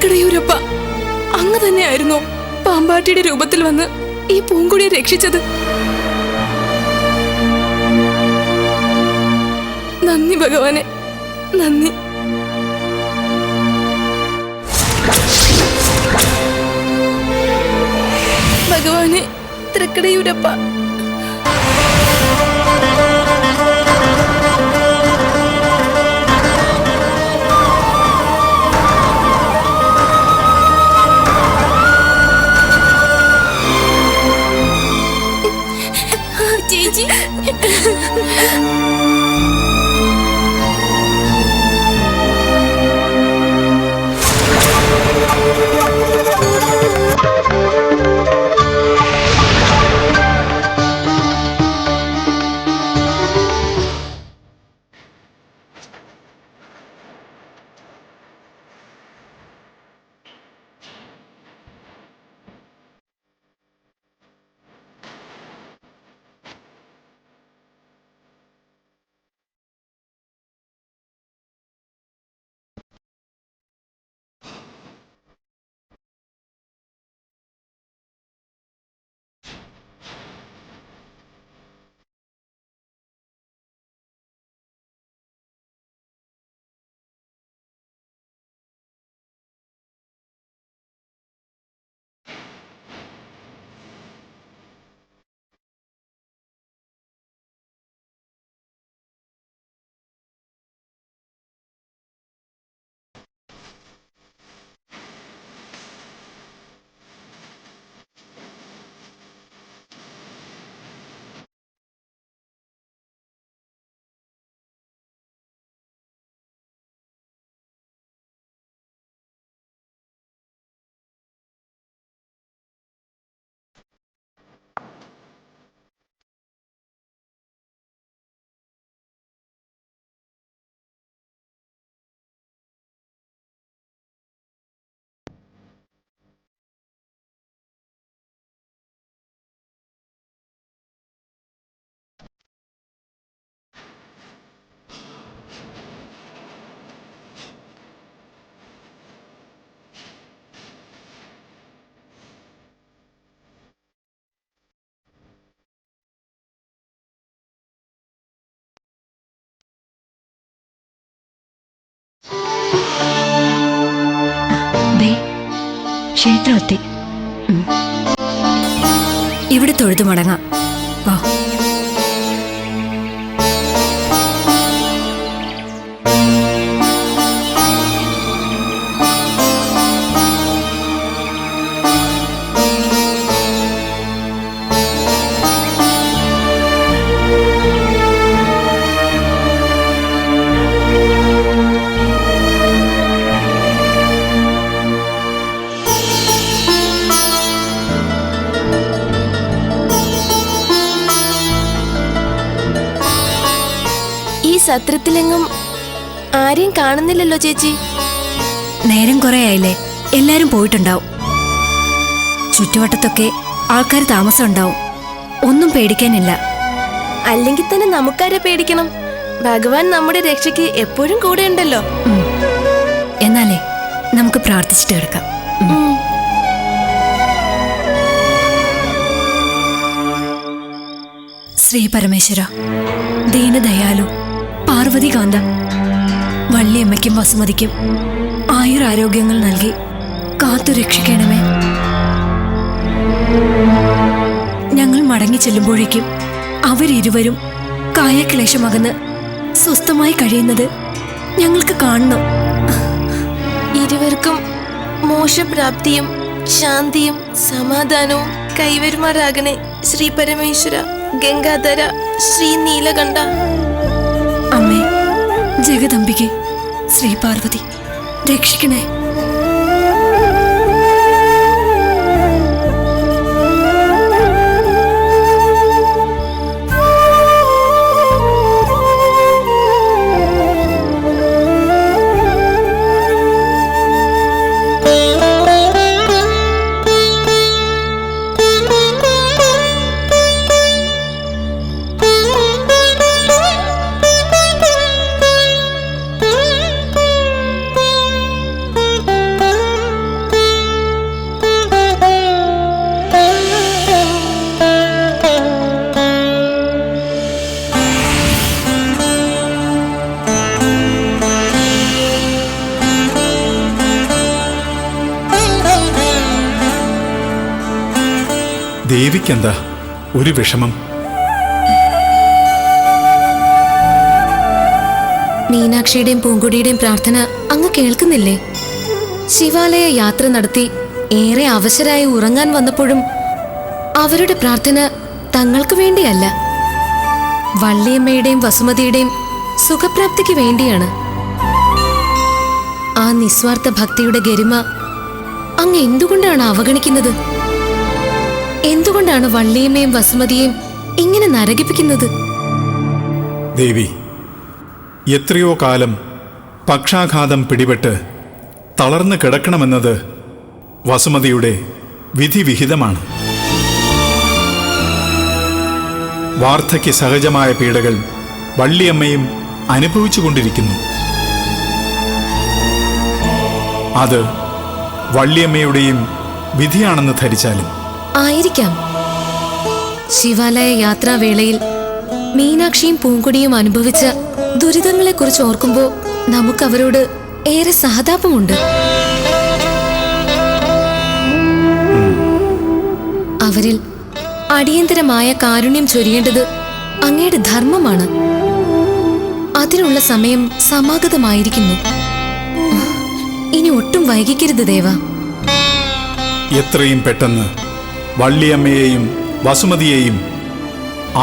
തൃക്കടയൂരപ്പ, അങ്ങ് തന്നെയായിരുന്നോ പാമ്പാട്ടിയുടെ രൂപത്തിൽ വന്ന് ഈ പൂങ്കൊടിയെ രക്ഷിച്ചത്? നന്ദി ഭഗവാനെ, നന്ദി. ഭഗവാനെ തൃക്കടയൂരപ്പ. ചേച്ചി, ക്ഷേത്രമെത്തി. ഇവിടെ തൊഴുതു മടങ്ങാം. വാ. സത്രത്തിലെങ്ങും ആരെയും കാണുന്നില്ലല്ലോ ചേച്ചി. നേരം കുറെ ആയില്ലേ, എല്ലാരും പോയിട്ടുണ്ടാവും. ചുറ്റുവട്ടത്തൊക്കെ ആൾക്കാർ താമസം ഉണ്ടാവും. ഒന്നും പേടിക്കാനില്ല. അല്ലെങ്കിൽ തന്നെ നമുക്കാരെ പേടിക്കണം? ഭഗവാൻ നമ്മുടെ രക്ഷയ്ക്ക് എപ്പോഴും കൂടെ ഉണ്ടല്ലോ. എന്നാലേ നമുക്ക് പ്രാർത്ഥിച്ചിട്ട് കിടക്കാം. ശ്രീ പരമേശ്വര, ദീനദയാലു, പാർവതികാന്ത, വള്ളിയമ്മയ്ക്കും വസുമതിക്കും ആയുരാരോഗ്യങ്ങൾ നൽകി കാത്തു രക്ഷിക്കണമേ. ഞങ്ങൾ മടങ്ങി ചെല്ലുമ്പോഴേക്കും അവരിരുവരും കായക്ലേശമകന്ന് സ്വസ്ഥമായി കഴിയുന്നത് ഞങ്ങൾക്ക് കാണണം. ഇരുവർക്കും മോക്ഷപ്രാപ്തിയും ശാന്തിയും സമാധാനവും കൈവരുമാറാകണേ ശ്രീ പരമേശ്വര, ഗംഗാധര, ശ്രീ നീലകണ്ഠ. അമ്മേ ജഗദംബികെ, ശ്രീ പാർവതി, രക്ഷിക്കണേ. ദേവിക്കെന്താ ഒരു വിഷമം? മീനാക്ഷിയുടെയും പൂങ്കൊടിയുടെയും പ്രാർത്ഥന അങ്ങ് കേൾക്കുന്നില്ലേ? ശിവാലയ യാത്ര നടത്തി ഏറെ അവശരായി ഉറങ്ങാൻ വന്നപ്പോഴും അവരുടെ പ്രാർത്ഥന തങ്ങൾക്ക് വേണ്ടിയല്ല, വള്ളിയമ്മയുടെയും വസുമതിയുടെയും സുഖപ്രാപ്തിക്ക് വേണ്ടിയാണ്. ആ നിസ്വാർത്ഥ ഭക്തിയുടെ ഗരിമ അങ്ങ് എന്തുകൊണ്ടാണ് അവഗണിക്കുന്നത്? എന്തുകൊണ്ടാണ് വള്ളിയമ്മയും വസുമതിയെയും ഇങ്ങനെ നരകിപ്പിക്കുന്നത്? ദേവി, എത്രയോ കാലം പക്ഷാഘാതം പിടിപെട്ട് തളർന്നു കിടക്കണമെന്നത് വസുമതിയുടെ വിധിവിഹിതമാണ്. വാർദ്ധക്യ സഹജമായ പീഡകൾ വള്ളിയമ്മയും അനുഭവിച്ചുകൊണ്ടിരിക്കുന്നു. അത് വള്ളിയമ്മയുടെയും വിധിയാണെന്ന് ധരിച്ചാലും ആയിരിക്കാം. ശിവാലയ യാത്രാവേളയിൽ മീനാക്ഷിയും പൂങ്കൊടിയും അനുഭവിച്ച ദുരിതങ്ങളെക്കുറിച്ച് ഓർക്കുമ്പോൾ നമുക്കവരോട് ഏറെ സഹതാപമുണ്ട്. അവരിൽ അടിയന്തരമായ കാരുണ്യം ചൊരിയേണ്ടത് അങ്ങയുടെ ധർമ്മമാണ്. അതിനുള്ള സമയം സമാഗതമായിരിക്കുന്നു. ഇനി ഒട്ടും വൈകിക്കരുത് ദേവ. എത്രയും പെട്ടെന്ന് വള്ളിയമ്മയെയും വസുമതിയെയും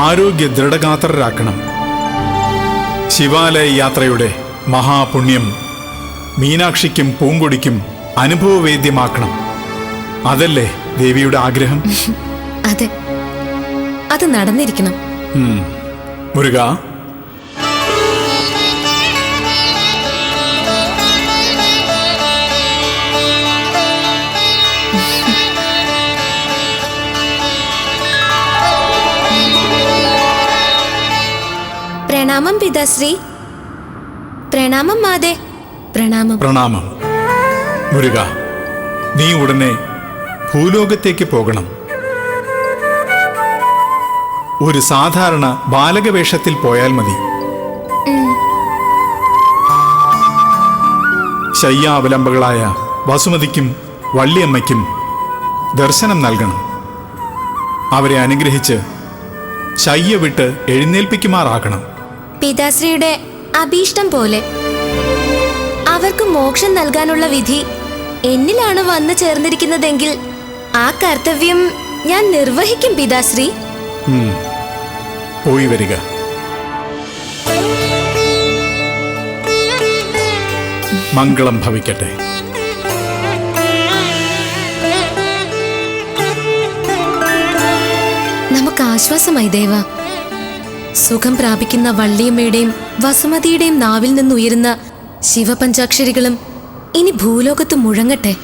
ആരോഗ്യ ദൃഢഗാത്രരാക്കണം. ശിവാലയ യാത്രയുടെ മഹാപുണ്യം മീനാക്ഷിക്കും പൂങ്കൊടിക്കും അനുഭവവേദ്യമാക്കണം. അതല്ലേ ദേവിയുടെ ആഗ്രഹം? അതെ, അത് നടന്നിരിക്കണം. മുരുക, പ്രണാമം പിതാശ്രീ. പ്രണാമം മാതേ. പ്രണാമം. പ്രണാമം. മുരുക, നീ ഉടനെ ഭൂലോകത്തേക്ക് പോകണം. ഒരു സാധാരണ ബാലകവേഷത്തിൽ പോയാൽ മതി. ശയ്യാവലംബകളായ വസുമതിക്കും വള്ളിയമ്മയ്ക്കും ദർശനം നൽകണം. അവരെ അനുഗ്രഹിച്ച് ശയ്യ വിട്ട് എഴുന്നേൽപ്പിക്കുമാറാക്കണം. പിതാശ്രീയുടെ അഭീഷ്ടം പോലെ. അവർക്ക് മോക്ഷം നൽകാനുള്ള വിധി എന്നിലാണ് വന്നു ചേർന്നിരിക്കുന്നതെങ്കിൽ ആ കർത്തവ്യം ഞാൻ നിർവഹിക്കും പിതാശ്രീ. പോയി വരിക. മംഗളം ഭവിക്കട്ടെ. നമുക്ക് ആശ്വാസമായി ദേവ. സുഖം പ്രാപിക്കുന്ന വള്ളിയമ്മയുടെയും വസുമതിയുടെയും നാവിൽ നിന്നുയരുന്ന ശിവപഞ്ചാക്ഷരികളും ഇനി ഭൂലോകത്ത് മുഴങ്ങട്ടെ.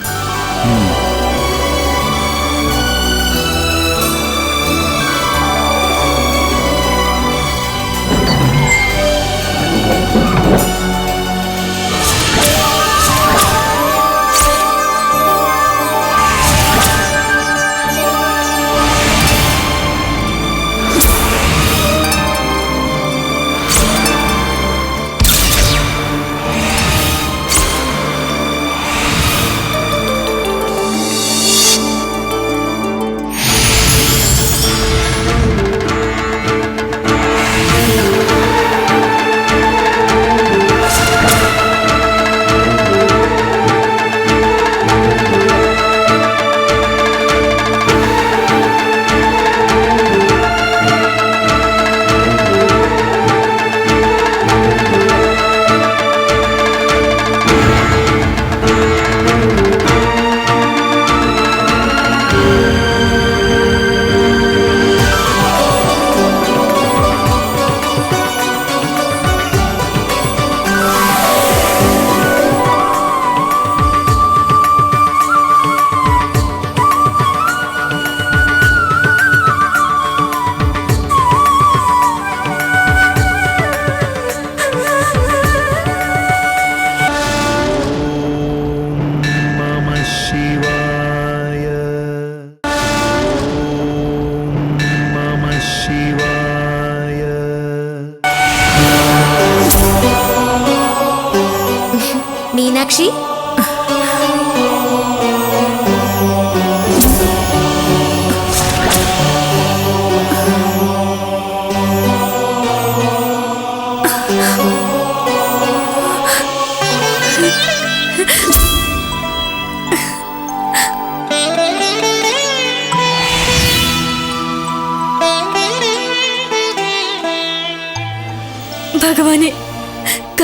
മീനാക്ഷി,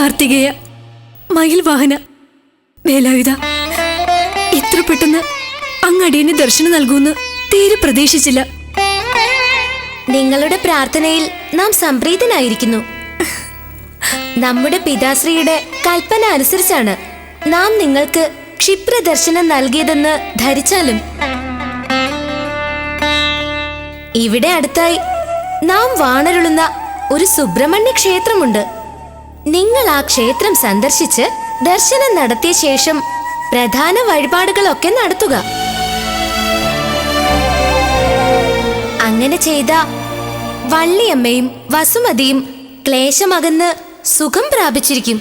കാർത്തികേയ, മയിൽ വാഹന, വേലായുധ, ഇത്ര പെട്ടെന്ന് അങ്ങടിയന് ദർശനം നൽകുമെന്ന് തീരെ പ്രതീക്ഷിച്ചില്ല. നിങ്ങളുടെ പ്രാർത്ഥനയിൽ നാം സംപ്രീതനായിരിക്കുന്നു. നമ്മുടെ പിതാശ്രീയുടെ കൽപ്പന അനുസരിച്ചാണ് നാം നിങ്ങൾക്ക് ക്ഷിപ്രദർശനം നൽകിയതെന്ന് ധരിച്ചാലും ഇവിടെ അടുത്തായി നാം വാണരുളുന്ന ഒരു സുബ്രഹ്മണ്യ ക്ഷേത്രമുണ്ട്. നിങ്ങൾ ആ ക്ഷേത്രം സന്ദർശിച്ച് ദർശനം നടത്തിയ ശേഷം പ്രധാന വഴിപാടുകളൊക്കെ നടത്തുക. അങ്ങനെ ചെയ്ത വള്ളിയമ്മയും വസുമതിയും ക്ലേശമകന്ന് സുഖം പ്രാപിച്ചിരിക്കും.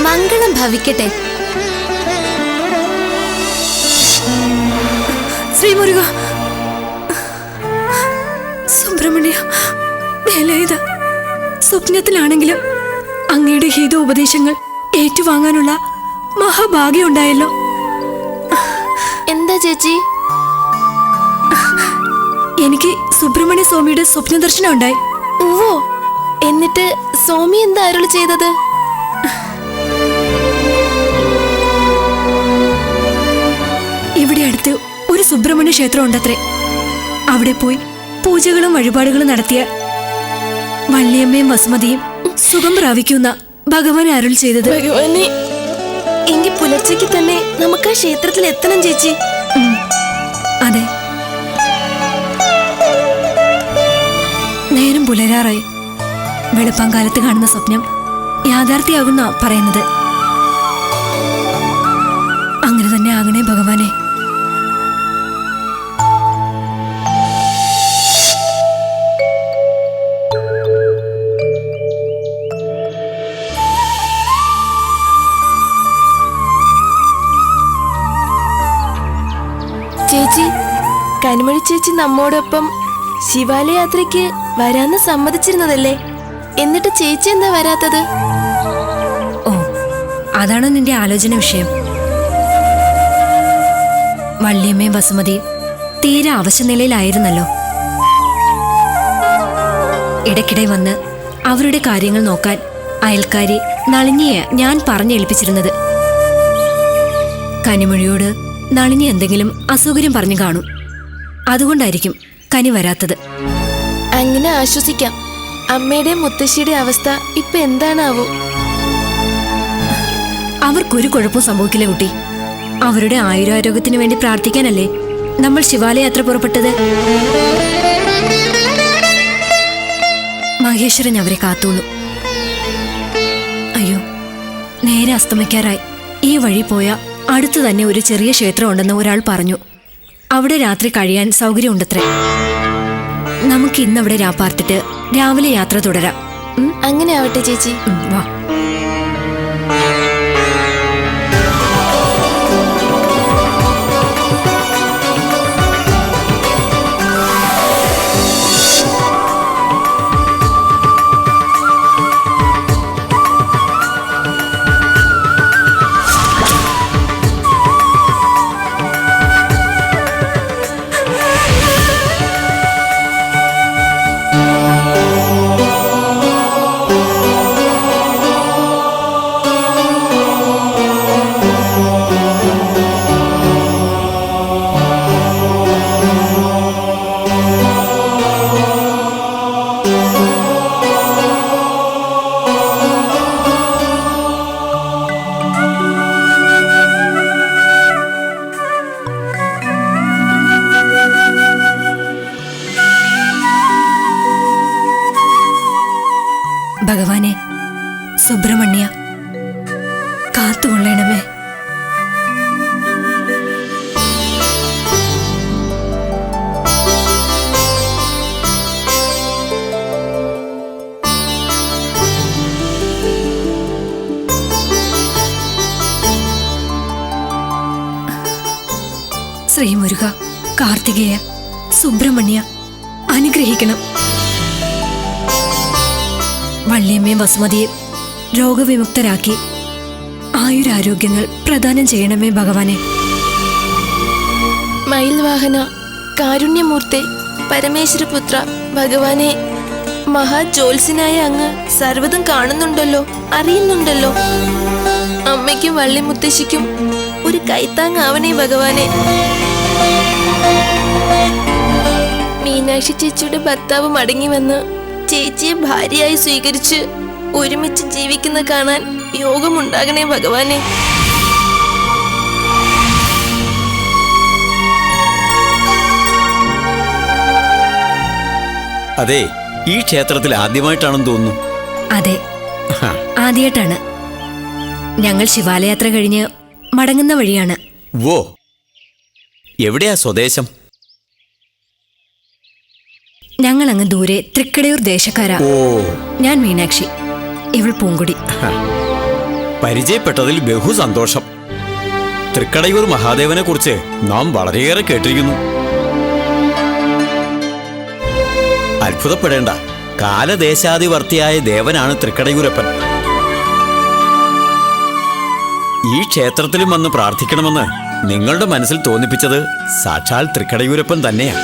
മംഗളം ഭവിക്കട്ടെ. ശ്രീമുരുക, സുബ്രഹ്മണ്യ, വേലായുധ, സ്വപ്നത്തിലാണെങ്കിലും അങ്ങയുടെ ഹിതോപദേശങ്ങൾ ഏറ്റുവാങ്ങാനുള്ള മഹാഭാഗ്യം ഉണ്ടായല്ലോ. എന്താ ചേച്ചി? എനിക്ക് സുബ്രഹ്മണ്യ സ്വാമിയുടെ സ്വപ്നദർശനം ഉണ്ടായി. ഓ, എന്നിട്ട് സ്വാമി എന്താ അരുളി ചെയ്തത്? ഇവിടെ അടുത്ത് ഒരു സുബ്രഹ്മണ്യ ക്ഷേത്രം ഉണ്ടത്രേ. അവിടെ പോയി പൂജകളും വഴിപാടുകളും നടത്തിയ വള്ളിയമ്മയും വസുമതിയും സുഖം പ്രാപിക്കുന്ന ഭഗവാൻ അരുൾ ചെയ്തത്. ഭഗവാനെ, എങ്കിൽ പുലർച്ചയ്ക്ക് തന്നെ നമുക്ക് ആ ക്ഷേത്രത്തിൽ എത്തണം ചേച്ചി. അതെ, നേരം പുലരാറായി. വെളുപ്പാങ്കാലത്ത് കാണുന്ന സ്വപ്നം യാഥാർത്ഥ്യമാകുന്ന പറയുന്നത്. അങ്ങനെ തന്നെ ആകണേ ഭഗവാനെ. ചേച്ചി, കനിമൊഴി ചേച്ചി നമ്മോടൊപ്പം ശിവാലയ യാത്രയ്ക്ക് വരാന്ന് സമ്മതിച്ചിരുന്നതല്ലേ? എന്നിട്ട് ചേച്ചി എന്താ വരാത്തത്? ഓ, അതാണോ നിന്റെ ആലോചന വിഷയം? വള്ളിയമ്മയും വസുമതിയും തീരെ അവശനിലയിലായിരുന്നല്ലോ. ഇടയ്ക്കിടെ വന്ന് അവരുടെ കാര്യങ്ങൾ നോക്കാൻ അയൽക്കാരി നളിനിയെ ഞാൻ പറഞ്ഞേൽപ്പിച്ചിരുന്നത്. കനിമൊഴിയോട് നളിനി എന്തെങ്കിലും അസൗകര്യം പറഞ്ഞു കാണും. അതുകൊണ്ടായിരിക്കും കനി വരാത്തത്. അങ്ങനെ ആശ്വസിക്കാം. അമ്മയുടെ മുത്തശ്ശിയുടെ അവസ്ഥ ഇപ്പൊ എന്താണാവോ? അവർക്കൊരു കുഴപ്പവും സംഭവിക്കില്ല കുട്ടി. അവരുടെ ആയുരാരോഗ്യത്തിന് വേണ്ടി പ്രാർത്ഥിക്കാനല്ലേ നമ്മൾ ശിവാലയാത്ര പുറപ്പെട്ടത്. മഹേശ്വരൻ അവരെ കാത്തോളൂ. അയ്യോ, നേരെ അസ്തമിക്കാറായി. ഈ വഴി പോയ അടുത്തു തന്നെ ഒരു ചെറിയ ക്ഷേത്രം ഉണ്ടെന്ന് ഒരാൾ പറഞ്ഞു. അവിടെ രാത്രി കഴിയാൻ സൗകര്യമുണ്ടത്രേ. നമുക്ക് ഇന്നവിടെ രാപ്പാർത്തിട്ട് രാവിലെ യാത്ര തുടരാം. അങ്ങനെ ആവട്ടെ ചേച്ചി. വാ. ഭഗവാനെ, സുബ്രഹ്മണ്യ, കാത്തുകൊള്ളണമേ. ശ്രീമുരുക, കാർത്തികേയ, സുബ്രഹ്മണ്യ, അനുഗ്രഹിക്കണം. വള്ളിയമ്മയും വസുമതിയെ രോഗവിമുക്തരാക്കി ആയുരാരോഗ്യങ്ങൾ പ്രദാനം ചെയ്യണമേ ഭഗവാനെ. മയിൽ വാഹന, കാരുണ്യമൂർത്തെ, പരമേശ്വരപുത്ര ഭഗവാനെ, മഹാജോത്സ്യനായ അങ്ങ് സർവ്വതും കാണുന്നുണ്ടല്ലോ, അറിയുന്നുണ്ടല്ലോ. അമ്മയ്ക്കും വള്ളിമുത്തശ്ശിക്കും ഒരു കൈത്താങ്ങാവണേ ഭഗവാനെ. മീനാക്ഷി ചേച്ചിയുടെ ഭർത്താവ് മടങ്ങി വന്ന് ചേച്ചിയെ ഭാര്യയായി സ്വീകരിച്ച് ഒരുമിച്ച് ജീവിക്കുന്ന കാണാൻ യോഗമുണ്ടാകണേ ഭഗവാനെ. അതെ, ഈ ക്ഷേത്രത്തിൽ ആദ്യമായിട്ടാണെന്ന് തോന്നുന്നു. അതെ, ആദ്യമായിട്ടാണ്. ഞങ്ങൾ ശിവാലയാത്ര കഴിഞ്ഞ് മടങ്ങുന്ന വഴിയാണ്. വോ, എവിടെയാ സ്വദേശം? ഞങ്ങൾ അങ്ങ് ദൂരെ തൃക്കടയൂർ ദേശക്കാരാ. ഓ, ഞാൻ മീനാക്ഷി, ഇവൾ പൂങ്കുടി. പരിചയപ്പെട്ടതിൽ ബഹു സന്തോഷം. തൃക്കടയൂർ മഹാദേവനെ കുറിച്ച് നാം വളരെയേറെ കേട്ടിരിക്കുന്നു. അത്ഭുതപ്പെടേണ്ട, കാലദേശാധിവർത്തിയായ ദേവനാണ് തൃക്കടയൂരപ്പൻ. ഈ ക്ഷേത്രത്തിലും വന്ന് പ്രാർത്ഥിക്കണമെന്ന് നിങ്ങളുടെ മനസ്സിൽ തോന്നിപ്പിച്ചത് സാക്ഷാൽ തൃക്കടയൂരപ്പൻ തന്നെയാണ്.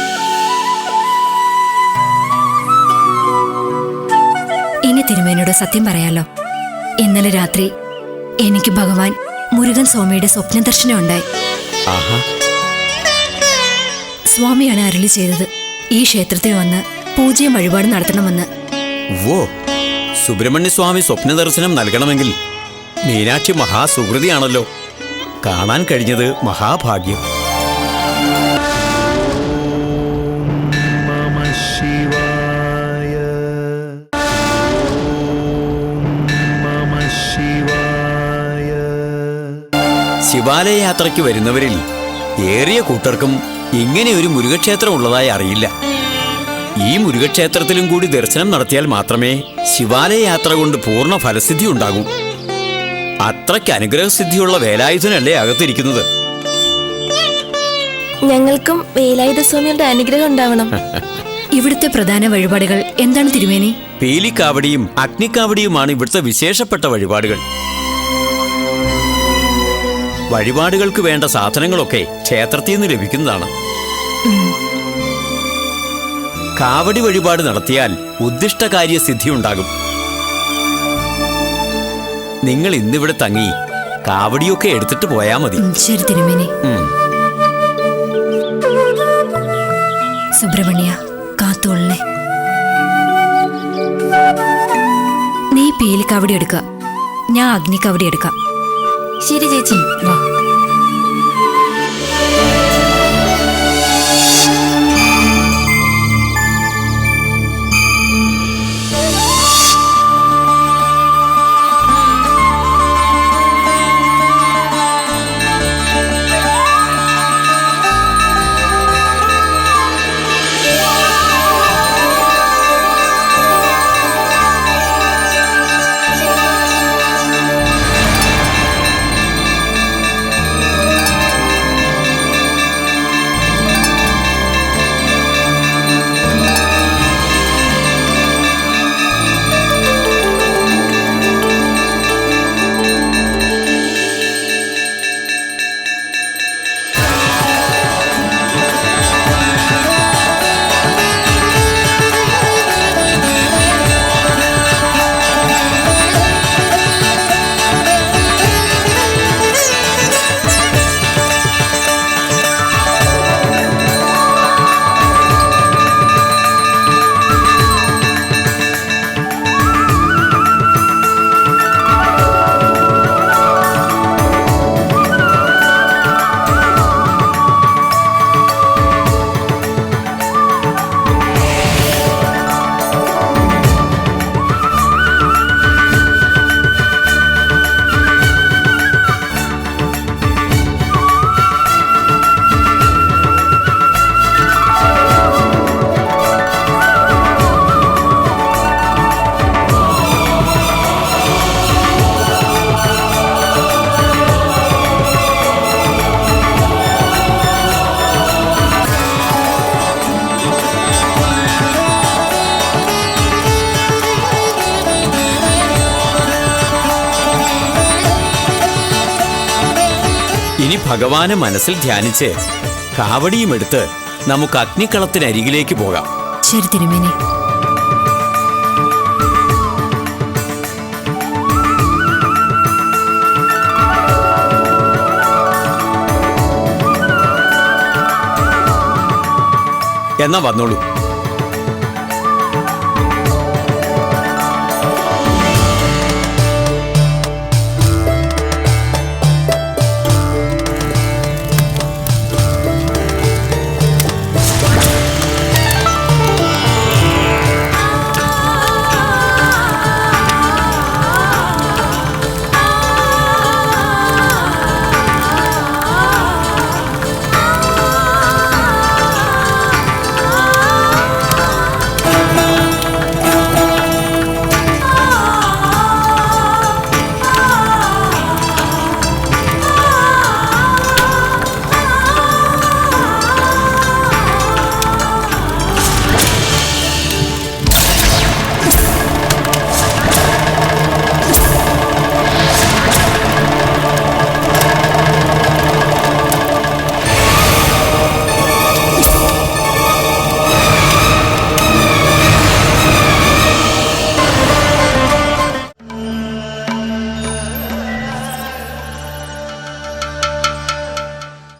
ഇനി തിരുമേനിയോട് സത്യം പറയാലോ. ഇന്നലെ രാത്രി എനിക്ക് ഭഗവാൻ മുരുകൻ സ്വാമിയുടെ സ്വപ്ന ദർശനം ഉണ്ടായി. ആഹാ, സ്വാമിയാണ് അരുളി ചെയ്തത് ഈ ക്ഷേത്രത്തിൽ വന്ന് പൂജയും വഴിപാട് നടത്തണമെന്ന്. വോ, സുബ്രഹ്മണ്യസ്വാമി സ്വപ്ന ദർശനം നൽകണമെങ്കിൽ മീനാക്ഷി മഹാസുഹൃതിയാണല്ലോ. കാണാൻ കഴിഞ്ഞത് മഹാഭാഗ്യം. ശിവാലയ യാത്രയ്ക്ക് വരുന്നവരിൽ ഏറിയ കൂട്ടർക്കും ഇങ്ങനെ ഒരു മുരുകക്ഷേത്രം ഉള്ളതായി അറിയില്ല. ഈ മുരുകക്ഷേത്രത്തിലും കൂടി ദർശനം നടത്തിയാൽ മാത്രമേ ശിവാലയ യാത്ര കൊണ്ട് പൂർണ്ണ ഫലസിദ്ധി ഉണ്ടാകൂ. അത്രയ്ക്ക് അനുഗ്രഹസിദ്ധിയുള്ള വേലായുധനല്ലേ അകത്തിരിക്കുന്നത്. ഞങ്ങൾക്കും വേലായുധ സ്വാമിയുടെ അനുഗ്രഹം ഉണ്ടാവണം. ഇവിടുത്തെ പ്രധാന വഴിപാടുകൾ എന്താണ് തിരുമേനി? പീലിക്കാവടിയും അഗ്നിക്കാവടിയുമാണ് ഇവിടുത്തെ വിശേഷപ്പെട്ട വഴിപാടുകൾ. വഴിപാടുകൾക്ക് വേണ്ട സാധനങ്ങളൊക്കെ ക്ഷേത്രത്തിൽ നിന്ന് ലഭിക്കുന്നതാണ്. കാവടി വഴിപാട് നടത്തിയാൽ ഉദ്ദിഷ്ടകാര്യ സിദ്ധി ഉണ്ടാകും. നിങ്ങൾ ഇന്നിവിടെ തങ്ങി കാവടിയൊക്കെ എടുത്തിട്ട് പോയാ മതി. ശരി തിരുമേനി. സുബ്രഹ്മണ്യ, കാത്തോളനെ. നീ പീലിക്കാവടി എടുക്ക, ഞാൻ അഗ്നിക്കാവടി എടുക്കാം. ശരി ചേച്ചി, വാ. ഇനി ഭഗവാനെ മനസ്സിൽ ധ്യാനിച്ച് കാവടിയുമെടുത്ത് നമുക്ക് അഗ്നിക്കളത്തിനരികിലേക്ക് പോകാം. ശരി തിരുമേനി. എന്നാ വന്നോളൂ.